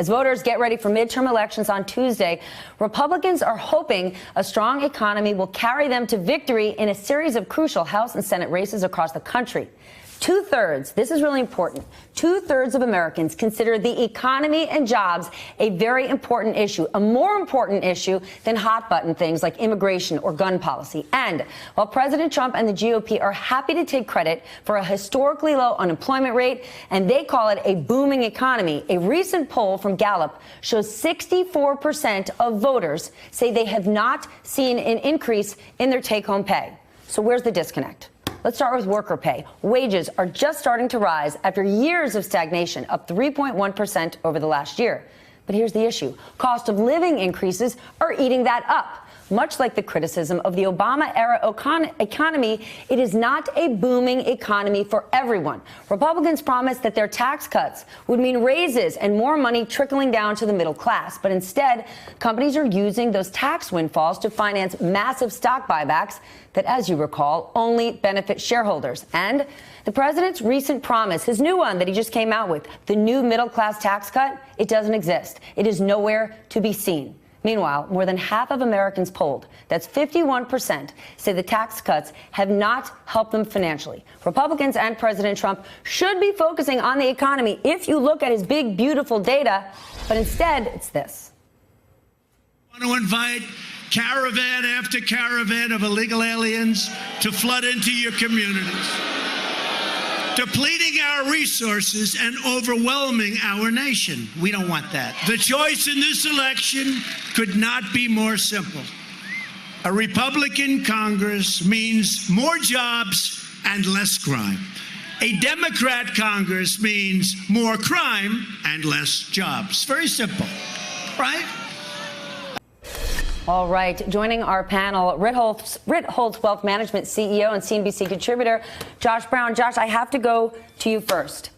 As voters get ready for midterm elections on Tuesday, Republicans are hoping a strong economy will carry them to victory in a series of crucial House and Senate races across the country. Two-thirds, this is really important, two-thirds of Americans consider the economy and jobs a very important issue, a more important issue than hot-button things like immigration or gun policy. And while President Trump and the GOP are happy to take credit for a historically low unemployment rate, and they call it a booming economy, a recent poll from Gallup shows 64% of voters say they have not seen an increase in their take-home pay. So where's the disconnect? Let's start with worker pay. Wages are just starting to rise after years of stagnation, up 3.1% over the last year. But here's the issue. Cost of living increases are eating that up. Much like the criticism of the Obama-era economy, it is not a booming economy for everyone. Republicans promised that their tax cuts would mean raises and more money trickling down to the middle class. But instead, companies are using those tax windfalls to finance massive stock buybacks that, as you recall, only benefit shareholders. And the president's recent promise, his new one that he just came out with, the new middle-class tax cut, it doesn't exist. It is nowhere to be seen. Meanwhile, more than half of Americans polled, that's 51%, say the tax cuts have not helped them financially. Republicans and President Trump should be focusing on the economy if you look at his big, beautiful data, but instead it's this. I want to invite caravan after caravan of illegal aliens to flood into your communities, depleting our resources and overwhelming our nation. We don't want that. The choice in this election could not be more simple. A Republican Congress means more jobs and less crime. A Democrat Congress means more crime and less jobs. Very simple, right? All right. Joining our panel, Ritholtz Wealth Management CEO and CNBC contributor, Josh Brown. Josh, I have to go to you first.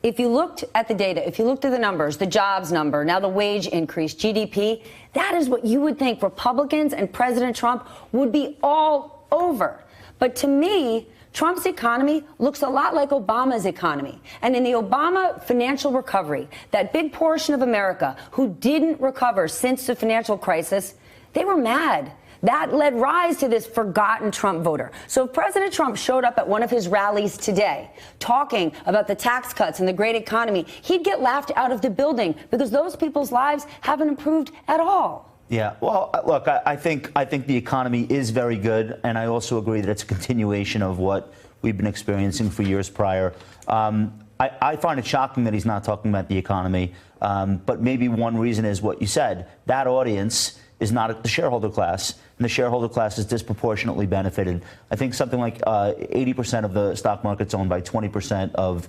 If you looked at the data, if you looked at the numbers, the jobs number, now the wage increase, GDP, that is what you would think Republicans and President Trump would be all over. But to me, Trump's economy looks a lot like Obama's economy. And in the Obama financial recovery, that big portion of America who didn't recover since the financial crisis, they were mad. That led rise to this forgotten Trump voter. So if President Trump showed up at one of his rallies today talking about the tax cuts and the great economy, he'd get laughed out of the building because those people's lives haven't improved at all. Yeah, well, look, I think the economy is very good, and I also agree that it's a continuation of what we've been experiencing for years prior. I find it shocking that he's not talking about the economy, but maybe one reason is what you said. That audience is not the shareholder class, and the shareholder class is disproportionately benefited. I think something like 80% of the stock market's owned by 20% of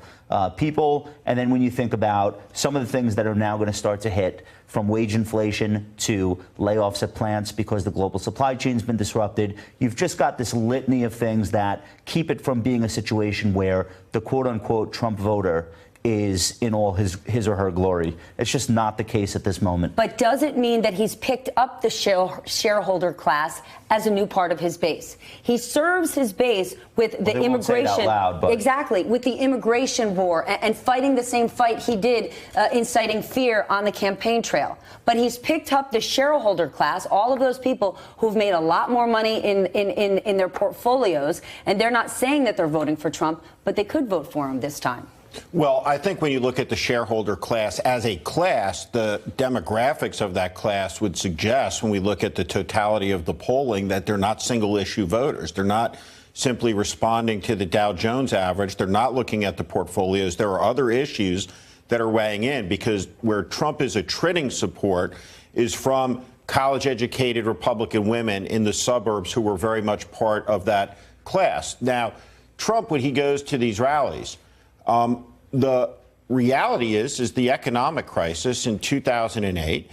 people. And then when you think about some of the things that are now going to start to hit, from wage inflation to layoffs at plants because the global supply chain's been disrupted, you've just got this litany of things that keep it from being a situation where the quote-unquote Trump voter is in all his or her glory. It's just not the case at this moment. But does it mean that he's picked up the shareholder class as a new part of his base? He serves his base with the immigration. Won't say it out loud, but exactly, with the immigration war and fighting the same fight he did inciting fear on the campaign trail. But he's picked up the shareholder class, all of those people who've made a lot more money in their portfolios, and they're not saying that they're voting for Trump, but they could vote for him this time. Well, I think when you look at the shareholder class as a class, the demographics of that class would suggest, when we look at the totality of the polling, that they're not single issue voters. They're not simply responding to the Dow Jones average. They're not looking at the portfolios. There are other issues that are weighing in, because where Trump is attritting support is from college educated Republican women in the suburbs who were very much part of that class. Now, Trump, when he goes to these rallies, the reality is the economic crisis in 2008,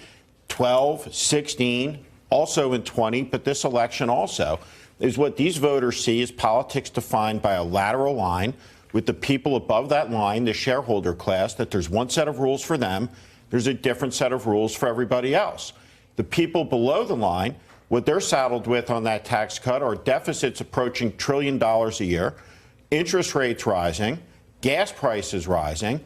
12, 16, also in 20, but this election also, is what these voters see as politics defined by a lateral line with the people above that line, the shareholder class, that there's one set of rules for them, there's a different set of rules for everybody else. The people below the line, what they're saddled with on that tax cut are deficits approaching $1 trillion a year, interest rates rising, gas prices rising,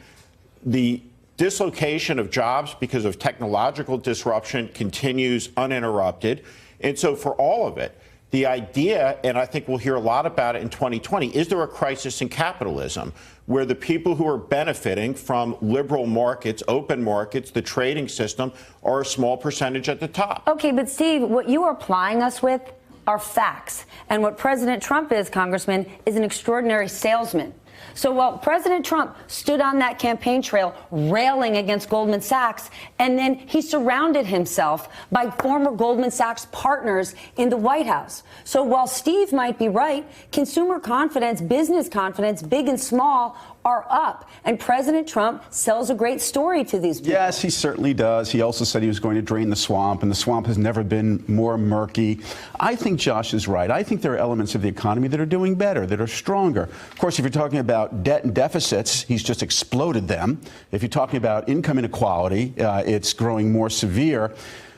the dislocation of jobs because of technological disruption continues uninterrupted. And so for all of it, the idea, and I think we'll hear a lot about it in 2020, is there a crisis in capitalism where the people who are benefiting from liberal markets, open markets, the trading system, are a small percentage at the top? Okay, but Steve, what you are plying us with are facts. And what President Trump is, Congressman, is an extraordinary salesman. So while President Trump stood on that campaign trail railing against Goldman Sachs, and then he surrounded himself by former Goldman Sachs partners in the White House. So while Steve might be right, consumer confidence, business confidence, big and small, are up. And President Trump sells a great story to these people. Yes, he certainly does. He also said he was going to drain the swamp, and the swamp has never been more murky. I think Josh is right. I think there are elements of the economy that are doing better, that are stronger. Of course, if you're talking about debt and deficits, he's just exploded them. If you're talking about income inequality, it's growing more severe.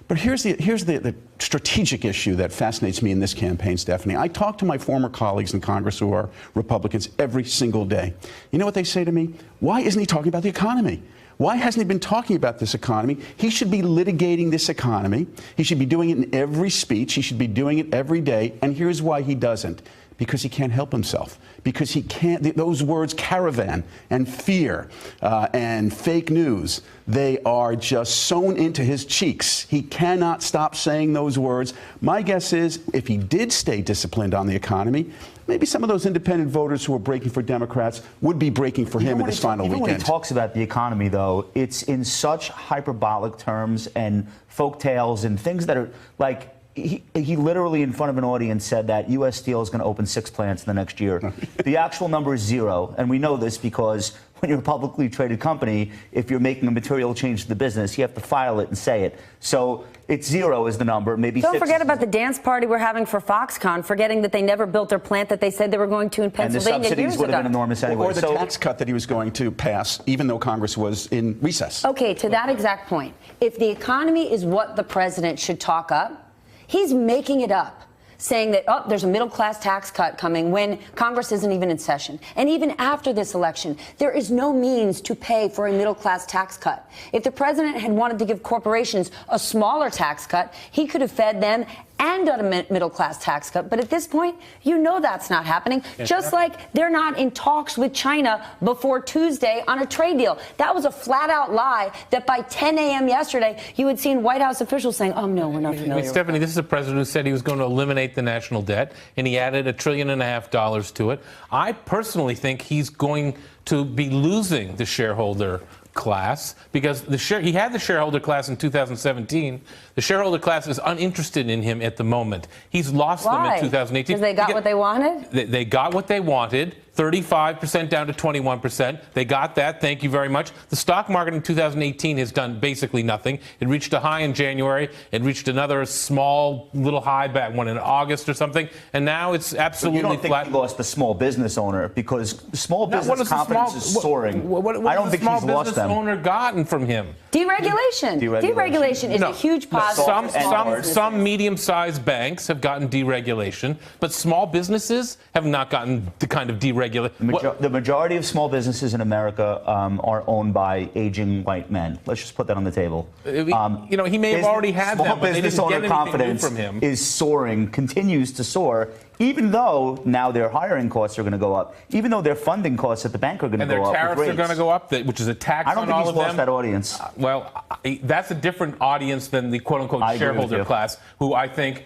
But here's the strategic issue that fascinates me in this campaign, Stephanie. I talk to my former colleagues in Congress who are Republicans every single day. You know what they say to me? Why isn't he talking about the economy? Why hasn't he been talking about this economy? He should be litigating this economy. He should be doing it in every speech. He should be doing it every day. And here's why he doesn't. Because he can't help himself. Because he can't, those words, caravan and fear and fake news, they are just sewn into his cheeks. He cannot stop saying those words. My guess is if he did stay disciplined on the economy, maybe some of those independent voters who are breaking for Democrats would be breaking for him in this final weekend. Even when he talks about the economy, though, it's in such hyperbolic terms and folk tales and things that are like, he literally in front of an audience said that U.S. Steel is going to open 6 plants in the next year. The actual number is 0. And we know this because when you're a publicly traded company, if you're making a material change to the business, you have to file it and say it. So it's 0 is the number. Maybe Don't 6 forget about the dance party we're having for Foxconn, forgetting that they never built their plant that they said they were going to in Pennsylvania and the subsidies years would have ago. been enormous anyway. Or the tax cut that he was going to pass, even though Congress was in recess. Okay, to that exact point, if the economy is what the president should talk up, he's making it up, saying that, oh, there's a middle-class tax cut coming when Congress isn't even in session. And even after this election, there is no means to pay for a middle-class tax cut. If the president had wanted to give corporations a smaller tax cut, he could have fed them and done a middle-class tax cut. But at this point, you know that's not happening. Just like they're not in talks with China before Tuesday on a trade deal. That was a flat-out lie that by 10 a.m. yesterday, you had seen White House officials saying, oh, no, we're not familiar with Stephanie, this is a president who said he was going to eliminate the national debt, and he added $1.5 trillion to it. I personally think he's going to be losing the shareholder class because he had the shareholder class in 2017. The shareholder class is uninterested in him at the moment. He's lost them in 2018. Because they got what they wanted? They got what they wanted. 35% down to 21%. They got that. Thank you very much. The stock market in 2018 has done basically nothing. It reached a high in January. It reached another small little high back one in August or something. And now it's absolutely flat. You don't think flat. he lost the small business owner because small business confidence is soaring. What I don't think he's lost them. What has the small business owner gotten from him? Deregulation. Deregulation is a huge positive. Some medium-sized banks have gotten deregulation, but small businesses have not gotten the kind of deregulation. The majority of small businesses in America are owned by aging white men. Let's just put that on the table. He may have already had small them, but they business didn't get owner anything confidence new from him. is soaring, continues to soar, even though now their hiring costs are going to go up, even though their funding costs at the bank are going to go up. And their tariffs are going to go up, which is a tax on all of them. I don't think he's lost that audience. Well, that's a different audience than the quote-unquote shareholder class, who I think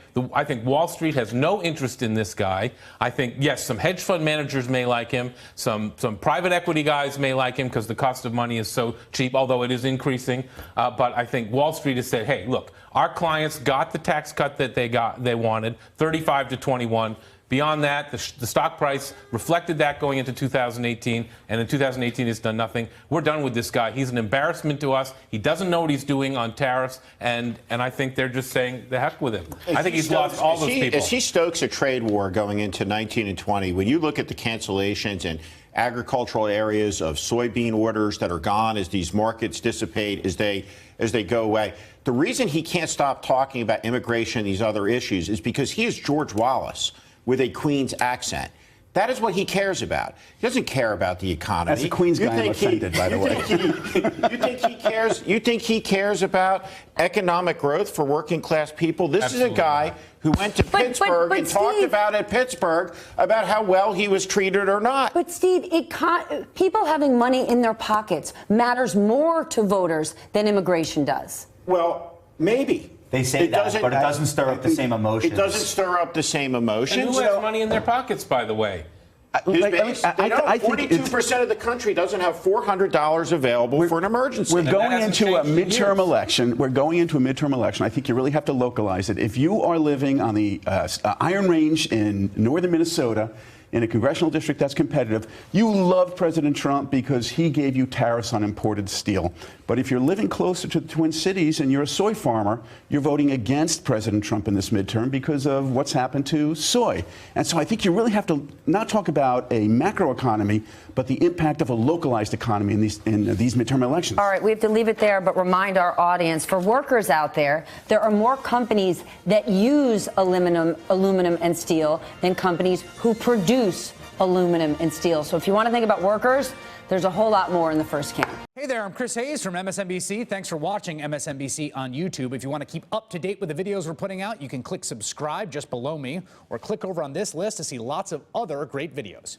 Wall Street has no interest in this guy. I think, yes, some hedge fund managers may like him. Some private equity guys may like him because the cost of money is so cheap, although it is increasing. But I think Wall Street has said, hey, look, our clients got the tax cut that they wanted, 35 to 21. Beyond that, the stock price reflected that going into 2018, and in 2018 it's done nothing. We're done with this guy. He's an embarrassment to us. He doesn't know what he's doing on tariffs, and I think they're just saying the heck with him. I think he's lost all those people. As he stokes a trade war going into 19 and 20, when you look at the cancellations and agricultural areas of soybean orders that are gone as these markets dissipate, as they go away, the reason he can't stop talking about immigration and these other issues is because he is George Wallace with a Queen's accent. That is what he cares about. He doesn't care about the economy. As a Queens guy, I'm offended, by the way. You think he cares about economic growth for working class people? This is a guy who went to Pittsburgh and talked Steve, about at Pittsburgh about how well he was treated or not. But Steve, people having money in their pockets matters more to voters than immigration does. Well, maybe. They say that, but it doesn't stir up the same emotions. It doesn't stir up the same emotions. And who has money in their pockets, by the way? I think 42% of the country doesn't have $400 available for an emergency. We're going hasn't into a changed in midterm years. election. We're going into a midterm election. I think you really have to localize it. If you are living on the Iron Range in northern Minnesota, in a congressional district that's competitive, you love President Trump because he gave you tariffs on imported steel. But if you're living closer to the Twin Cities and you're a soy farmer, you're voting against President Trump in this midterm because of what's happened to soy. And so I think you really have to not talk about a macroeconomy, but the impact of a localized economy in these midterm elections. All right, we have to leave it there, but remind our audience, for workers out there are more companies that use aluminum and steel than companies who produce aluminum and steel. So if you want to think about workers, there's a whole lot more in the first camp. Hey there, I'm Chris Hayes from MSNBC. Thanks for watching MSNBC on YouTube. If you want to keep up to date with the videos we're putting out, you can click subscribe just below me or click over on this list to see lots of other great videos.